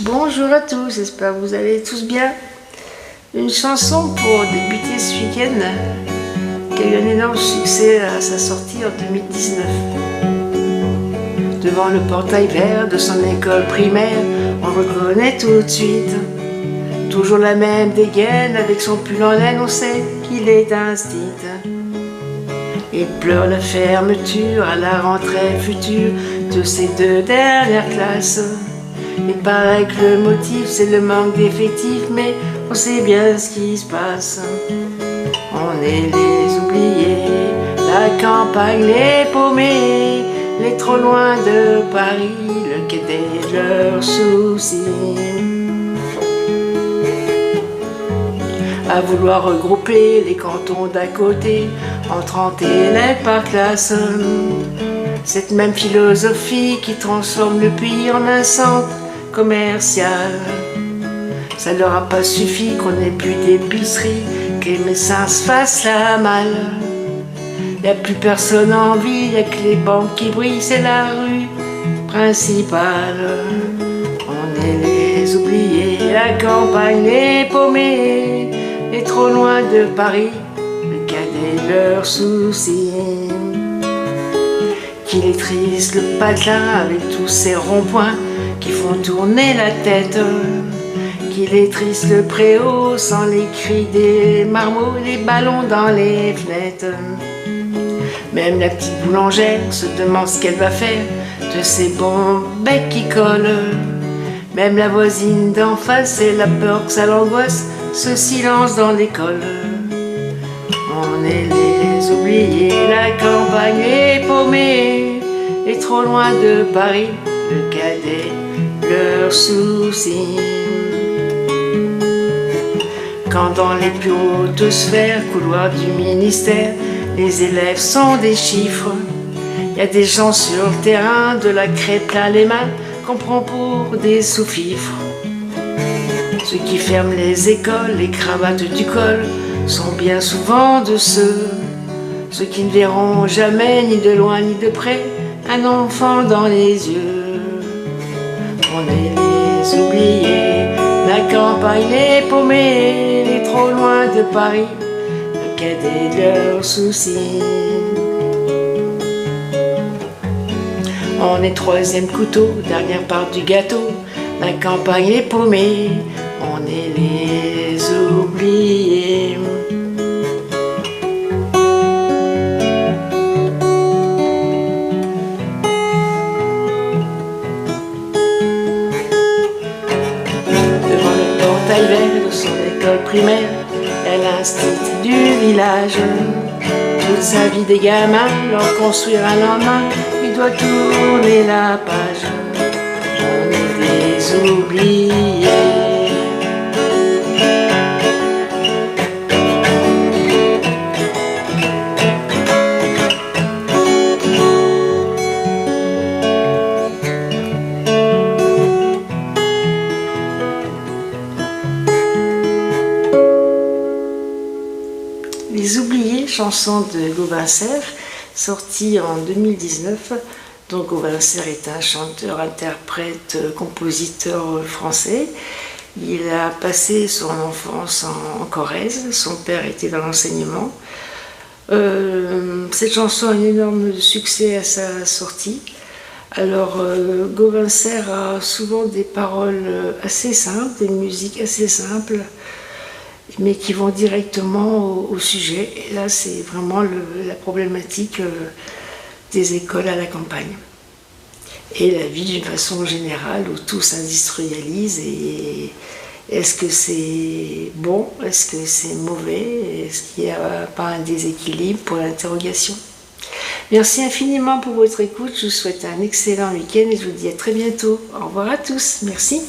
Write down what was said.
Bonjour à tous, j'espère que vous allez tous bien. Une chanson pour débuter ce week-end qui a eu un énorme succès à sa sortie en 2019. Devant le portail vert de son école primaire, on le reconnaît tout de suite. Toujours la même dégaine avec son pull en laine, on sait qu'il est instit. Il pleure la fermeture à la rentrée future de ses 2 dernières classes. Il paraît que le motif c'est le manque d'effectifs, mais on sait bien ce qui se passe. On est les oubliés, la campagne, les paumés, les trop loin de Paris, le cadet de leurs soucis. À vouloir regrouper les cantons d'à côté en 30 élèves par classe. Cette même philosophie qui transforme le pays en un centre commercial. Ça leur a pas suffi qu'on ait plus d'épicerie, que les médecins se fassent la malle. Y'a plus personne en ville, y'a que les banques qui brillent, c'est la rue principale. On est les oubliés, la campagne, les paumés, et trop loin de Paris, le cadet de leurs soucis. Qu'il est triste le patelin avec tous ces ronds-points qui font tourner la tête. Qu'il est triste le préau sans les cris des marmots, les ballons dans les fenêtres. Même la petite boulangère se demande ce qu'elle va faire de ces bons becs qui collent. Même la voisine d'en face, elle a peur que ça l'angoisse, ce silence dans l'école. On est les oubliés, la campagne est paumée, et trop loin de Paris, le cadet, leurs soucis. Quand dans les plus hautes sphères, couloirs du ministère, les élèves sont des chiffres, y a des gens sur le terrain, de la craie plein les mains, qu'on prend pour des sous-fifres. Ceux qui ferment les écoles, les cravates du col, sont bien souvent de ceux qui ne verront jamais, ni de loin ni de près, un enfant dans les yeux. On est les oubliés, la campagne, les paumés, les trop loin de Paris, le cadet de leurs soucis. On est 3e couteau, dernière part du gâteau, la campagne est paumée, on est les oubliés. Devant le portail vert de son école primaire, elle instite du village. Toute sa vie des gamins, leur construire un lendemain, il doit tourner la page. On est des oubliés. Les oubliés, chanson de Gauvin Serre, sortie en 2019. Donc Gauvin Serre est un chanteur, interprète, compositeur français. Il a passé son enfance en Corrèze, son père était dans l'enseignement. Cette chanson a un énorme succès à sa sortie. Alors Gauvin Serre a souvent des paroles assez simples, des musiques assez simples, mais qui vont directement au sujet. Et là, c'est vraiment la problématique des écoles à la campagne. Et la vie d'une façon générale, où tout s'industrialise. Et est-ce que c'est bon? Est-ce que c'est mauvais? Est-ce qu'il n'y a pas un déséquilibre pour l'interrogation? Merci infiniment pour votre écoute. Je vous souhaite un excellent week-end et je vous dis à très bientôt. Au revoir à tous. Merci.